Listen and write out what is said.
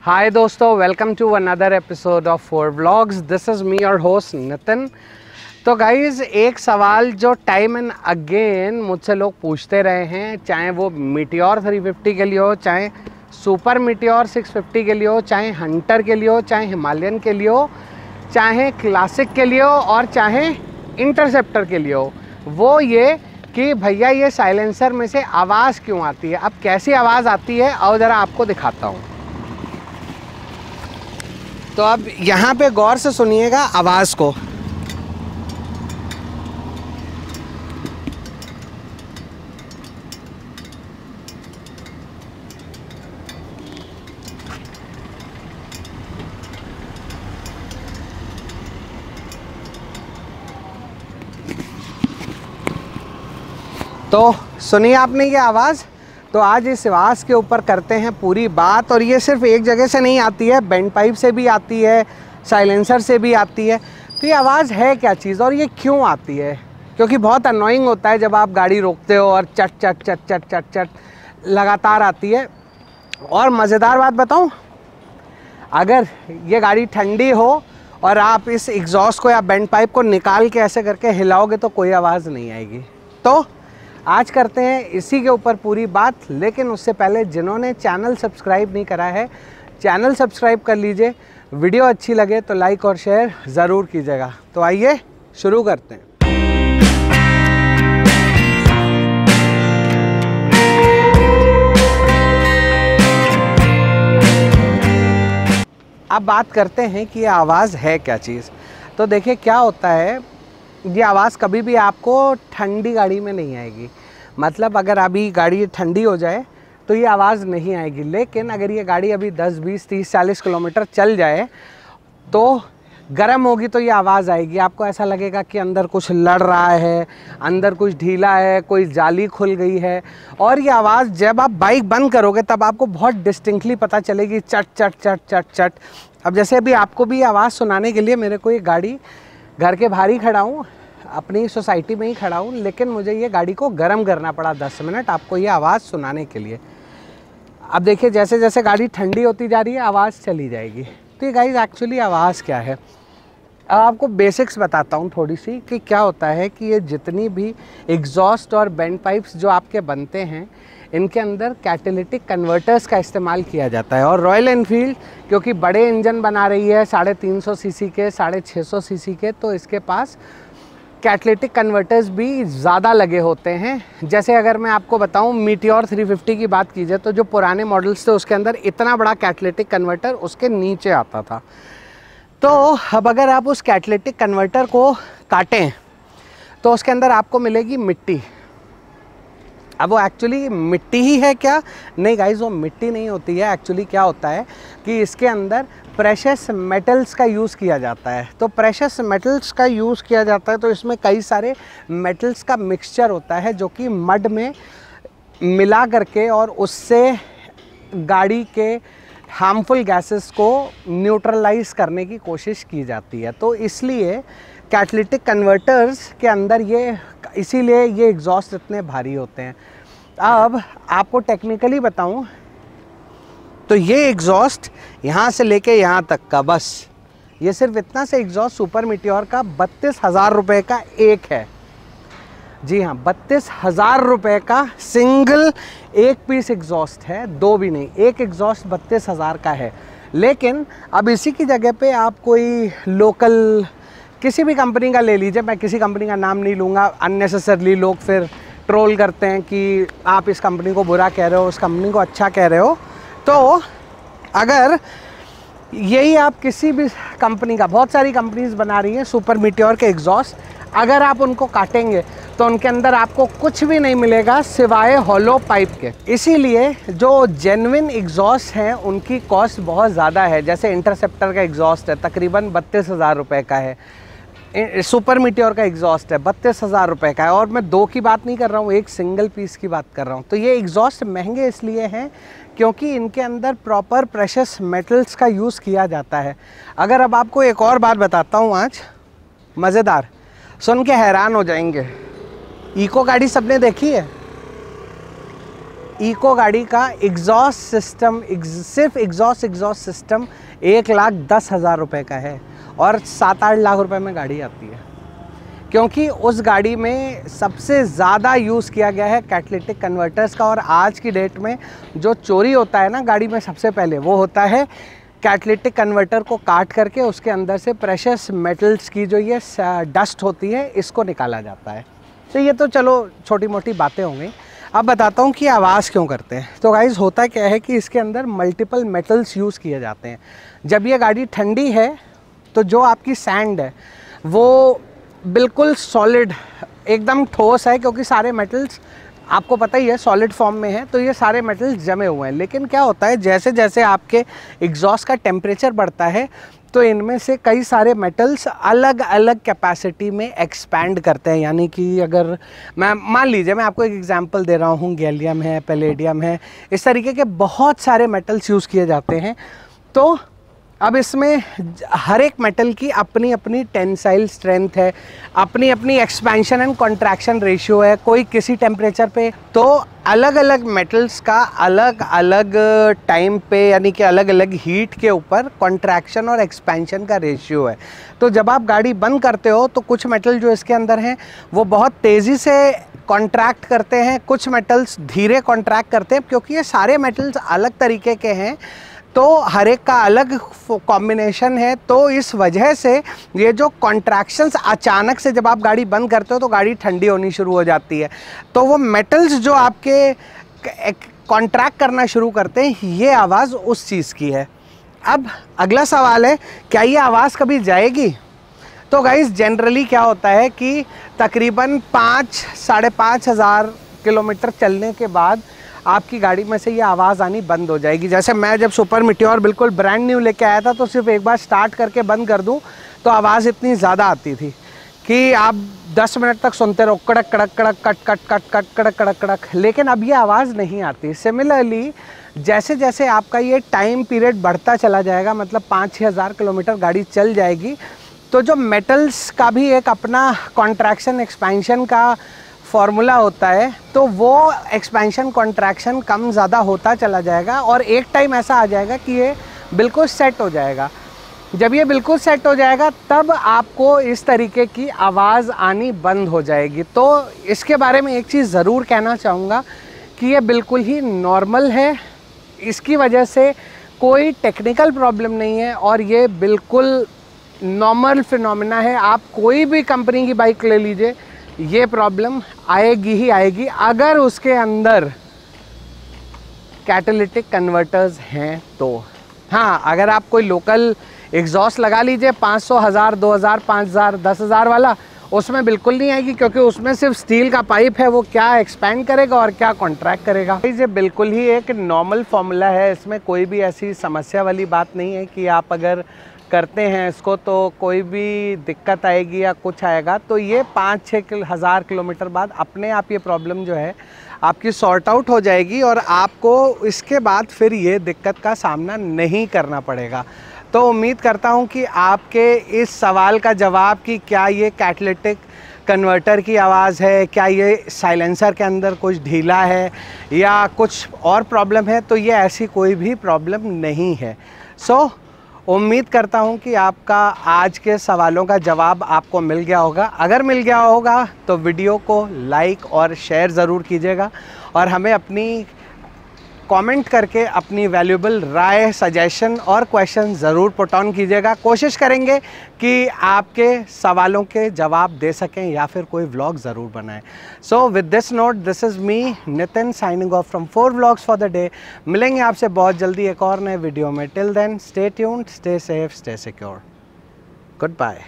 हाय दोस्तों, welcome to another episode of four vlogs. This is me your host Nitin. तो guys, एक सवाल जो टाइम एंड अगेन मुझसे लोग पूछते रहे हैं, चाहे वो मीटियोर 350 के लिए हो, चाहे सुपर मीटियोर 650 के लिए हो, चाहे हंटर के लिए हो, चाहे हिमालयन के लिए हो, चाहे क्लासिक के लिए हो और चाहे इंटरसेप्टर के लिए हो, वो ये कि भैया ये साइलेंसर में से आवाज़ क्यों आती है। अब कैसी आवाज़ आती है और ज़रा आपको दिखाता हूँ। तो अब यहाँ पे गौर से सुनिएगा आवाज़ को। तो सुनिए आपने ये आवाज़। तो आज इस आवाज़ के ऊपर करते हैं पूरी बात। और ये सिर्फ एक जगह से नहीं आती है, बेंड पाइप से भी आती है, साइलेंसर से भी आती है। तो ये आवाज़ है क्या चीज़ और ये क्यों आती है? क्योंकि बहुत अनोइंग होता है जब आप गाड़ी रोकते हो और चट चट चट चट चट चट लगातार आती है। और मज़ेदार बात बताऊं, अगर ये गाड़ी ठंडी हो और आप इस एग्जॉस्ट को या बेंड पाइप को निकाल के ऐसे करके हिलाओगे तो कोई आवाज़ नहीं आएगी। तो आज करते हैं इसी के ऊपर पूरी बात। लेकिन उससे पहले जिन्होंने चैनल सब्सक्राइब नहीं करा है, चैनल सब्सक्राइब कर लीजिए। वीडियो अच्छी लगे तो लाइक और शेयर ज़रूर कीजिएगा। तो आइए शुरू करते हैं। अब बात करते हैं कि ये आवाज़ है क्या चीज़। तो देखिए क्या होता है, ये आवाज़ कभी भी आपको ठंडी गाड़ी में नहीं आएगी। मतलब अगर अभी गाड़ी ठंडी हो जाए तो ये आवाज़ नहीं आएगी। लेकिन अगर ये गाड़ी अभी 10, 20, 30, 40 किलोमीटर चल जाए तो गर्म होगी तो ये आवाज़ आएगी। आपको ऐसा लगेगा कि अंदर कुछ लड़ रहा है, अंदर कुछ ढीला है, कोई जाली खुल गई है। और ये आवाज़ जब आप बाइक बंद करोगे तब आपको बहुत डिस्टिंक्टली पता चलेगी, चट चट चट चट चट। अब जैसे अभी आपको भी आवाज़ सुनाने के लिए मेरे को ये गाड़ी घर के बाहर ही खड़ा हूँ, अपनी सोसाइटी में ही खड़ा हूँ, लेकिन मुझे ये गाड़ी को गर्म करना पड़ा 10 मिनट आपको ये आवाज़ सुनाने के लिए। अब देखिए जैसे जैसे गाड़ी ठंडी होती जा रही है आवाज़ चली जाएगी। तो ये गाइस एक्चुअली आवाज़ क्या है, अब आपको बेसिक्स बताता हूँ थोड़ी सी कि क्या होता है कि ये जितनी भी एग्जॉस्ट और बेंड पाइप्स जो आपके बनते हैं, इनके अंदर कैटालिटिक कन्वर्टर्स का इस्तेमाल किया जाता है। और रॉयल एनफील्ड क्योंकि बड़े इंजन बना रही है 350 सीसी के, 650 सीसी के, तो इसके पास कैटालिटिक कन्वर्टर्स भी ज़्यादा लगे होते हैं। जैसे अगर मैं आपको बताऊं मीटियोर 350 की बात कीजिए तो जो पुराने मॉडल्स थे उसके अंदर इतना बड़ा कैटालिटिक कन्वर्टर उसके नीचे आता था। तो अब अगर आप उस कैटालिटिक कन्वर्टर को काटें तो उसके अंदर आपको मिलेगी मिट्टी। अब वो एक्चुअली मिट्टी ही है क्या? नहीं गाइस, वो मिट्टी नहीं होती है। एक्चुअली क्या होता है कि इसके अंदर प्रेशस मेटल्स का यूज़ किया जाता है। तो प्रेशस मेटल्स का यूज़ किया जाता है तो इसमें कई सारे मेटल्स का मिक्सचर होता है जो कि मड में मिला करके और उससे गाड़ी के हार्मफुल गैसेस को न्यूट्रलाइज करने की कोशिश की जाती है। तो इसलिए कैटालिटिक कन्वर्टर्स के अंदर इसीलिए ये एग्जॉस्ट इतने भारी होते हैं। अब आपको टेक्निकली बताऊं तो ये एग्जॉस्ट यहाँ से लेके यहाँ तक का, बस ये सिर्फ इतना से एग्जॉस्ट सुपर मीटियोर का 32,000 रुपये का एक है। जी हाँ, 32,000 रुपये का सिंगल एक पीस एग्जॉस्ट है, दो भी नहीं, एक एग्जॉस्ट 32,000 का है। लेकिन अब इसी की जगह पे आप कोई लोकल किसी भी कंपनी का ले लीजिए, मैं किसी कंपनी का नाम नहीं लूँगा, अननेसेसरली लोग फिर ट्रोल करते हैं कि आप इस कंपनी को बुरा कह रहे हो, उस कंपनी को अच्छा कह रहे हो। तो अगर यही आप किसी भी कंपनी का, बहुत सारी कंपनीज बना रही हैं सुपर मीटियोर के एग्जॉस्ट, अगर आप उनको काटेंगे तो उनके अंदर आपको कुछ भी नहीं मिलेगा सिवाय हॉलो पाइप के। इसीलिए जो जेन्युइन एग्जॉस्ट हैं उनकी कॉस्ट बहुत ज़्यादा है। जैसे इंटरसेप्टर का एग्जॉस्ट है तकरीबन 32,000 रुपये का है, सुपर मीटियोर का एग्जॉस्ट है 32,000 रुपये का है। और मैं दो की बात नहीं कर रहा हूँ, एक सिंगल पीस की बात कर रहा हूँ। तो ये एग्जॉस्ट महंगे इसलिए हैं क्योंकि इनके अंदर प्रॉपर प्रेशस मेटल्स का यूज़ किया जाता है। अगर अब आपको एक और बात बताता हूँ आज, मज़ेदार, सुन के हैरान हो जाएंगे। इको गाड़ी सबने देखी है? इको गाड़ी का एग्जॉस्ट सिस्टम, सिर्फ एग्जॉस्ट सिस्टम 1,10,000 रुपये का है और 7-8 लाख रुपए में गाड़ी आती है, क्योंकि उस गाड़ी में सबसे ज़्यादा यूज़ किया गया है कैटालिटिक कन्वर्टर्स का। और आज की डेट में जो चोरी होता है ना गाड़ी में, सबसे पहले वो होता है कैटालिटिक कन्वर्टर को काट करके उसके अंदर से प्रेशियस मेटल्स की जो ये डस्ट होती है इसको निकाला जाता है। तो ये तो चलो छोटी मोटी बातें होंगी। अब बताता हूँ कि आवाज़ क्यों करते हैं। तो गाइज़ होता क्या है कि इसके अंदर मल्टीपल मेटल्स यूज़ किए जाते हैं। जब ये गाड़ी ठंडी है तो जो आपकी सैंड है वो बिल्कुल सॉलिड, एकदम ठोस है, क्योंकि सारे मेटल्स आपको पता ही है सॉलिड फॉर्म में है, तो ये सारे मेटल्स जमे हुए हैं। लेकिन क्या होता है, जैसे जैसे आपके एग्जॉस्ट का टेम्परेचर बढ़ता है तो इनमें से कई सारे मेटल्स अलग अलग कैपेसिटी में एक्सपैंड करते हैं। यानी कि अगर मैं मान लीजिए, मैं आपको एक एग्जांपल दे रहा हूँ, गैलियम है, पैलेडियम है, इस तरीके के बहुत सारे मेटल्स यूज़ किए जाते हैं। तो अब इसमें हर एक मेटल की अपनी अपनी टेंसाइल स्ट्रेंथ है, अपनी अपनी एक्सपेंशन एंड कॉन्ट्रैक्शन रेशियो है। कोई किसी टेम्परेचर पे, तो अलग अलग मेटल्स का अलग अलग टाइम पे, यानी कि अलग अलग हीट के ऊपर कॉन्ट्रैक्शन और एक्सपेंशन का रेशियो है। तो जब आप गाड़ी बंद करते हो तो कुछ मेटल जो इसके अंदर हैं वो बहुत तेज़ी से कॉन्ट्रैक्ट करते हैं, कुछ मेटल्स धीरे कॉन्ट्रैक्ट करते हैं, क्योंकि ये सारे मेटल्स अलग तरीके के हैं, तो हर एक का अलग कॉम्बिनेशन है। तो इस वजह से ये जो कॉन्ट्रैक्शंस अचानक से जब आप गाड़ी बंद करते हो तो गाड़ी ठंडी होनी शुरू हो जाती है। तो वो मेटल्स जो आपके कॉन्ट्रैक्ट करना शुरू करते हैं, ये आवाज़ उस चीज़ की है। अब अगला सवाल है, क्या ये आवाज़ कभी जाएगी? तो गाइस जनरली क्या होता है कि तकरीबन 5-5.5 हज़ार किलोमीटर चलने के बाद आपकी गाड़ी में से ये आवाज़ आनी बंद हो जाएगी। जैसे मैं जब सुपर मिटियोर बिल्कुल ब्रांड न्यू लेके आया था तो सिर्फ एक बार स्टार्ट करके बंद कर दूं तो आवाज़ इतनी ज़्यादा आती थी कि आप 10 मिनट तक सुनते रहो, कड़क कड़क कड़क कट कट कट कट कड़क कड़क कड़क। लेकिन अब ये आवाज़ नहीं आती। सिमिलरली जैसे जैसे आपका ये टाइम पीरियड बढ़ता चला जाएगा, मतलब 5-6 हज़ार किलोमीटर गाड़ी चल जाएगी, तो जो मेटल्स का भी एक अपना कॉन्ट्रैक्शन एक्सपेंशन का फॉर्मूला होता है, तो वो एक्सपेंशन कॉन्ट्रैक्शन कम ज़्यादा होता चला जाएगा और एक टाइम ऐसा आ जाएगा कि ये बिल्कुल सेट हो जाएगा। जब ये बिल्कुल सेट हो जाएगा तब आपको इस तरीके की आवाज़ आनी बंद हो जाएगी। तो इसके बारे में एक चीज़ ज़रूर कहना चाहूँगा कि ये बिल्कुल ही नॉर्मल है, इसकी वजह से कोई टेक्निकल प्रॉब्लम नहीं है और ये बिल्कुल नॉर्मल फिनोमेना है। आप कोई भी कंपनी की बाइक ले लीजिए, ये प्रॉब्लम आएगी ही आएगी अगर उसके अंदर कैटालिटिक कन्वर्टर्स हैं तो। हाँ, अगर आप कोई लोकल एग्जॉस्ट लगा लीजिए 500, 1000, 2000, 5000, 10,000 वाला, उसमें बिल्कुल नहीं आएगी, क्योंकि उसमें सिर्फ स्टील का पाइप है, वो क्या एक्सपैंड करेगा और क्या कॉन्ट्रैक्ट करेगा। ये बिल्कुल ही एक नॉर्मल फॉर्मूला है, इसमें कोई भी ऐसी समस्या वाली बात नहीं है कि आप अगर करते हैं इसको तो कोई भी दिक्कत आएगी या कुछ आएगा। तो ये 5-6 हज़ार किलोमीटर बाद अपने आप ये प्रॉब्लम जो है आपकी सॉर्ट आउट हो जाएगी और आपको इसके बाद फिर ये दिक्कत का सामना नहीं करना पड़ेगा। तो उम्मीद करता हूँ कि आपके इस सवाल का जवाब कि क्या ये कैटालिटिक कन्वर्टर की आवाज़ है, क्या ये साइलेंसर के अंदर कुछ ढीला है या कुछ और प्रॉब्लम है, तो ये ऐसी कोई भी प्रॉब्लम नहीं है। उम्मीद करता हूँ कि आपका आज के सवालों का जवाब आपको मिल गया होगा। अगर मिल गया होगा तो वीडियो को लाइक और शेयर ज़रूर कीजिएगा और हमें अपनी कमेंट करके अपनी वैल्यूएबल राय, सजेशन और क्वेश्चन ज़रूर पुट ऑन कीजिएगा। कोशिश करेंगे कि आपके सवालों के जवाब दे सकें या फिर कोई व्लॉग ज़रूर बनाएं। So with this note, this is me Nitin signing off from 4 vlogs for the day. मिलेंगे आपसे बहुत जल्दी एक और नए वीडियो में। Till then stay tuned, stay safe, stay secure. Good bye.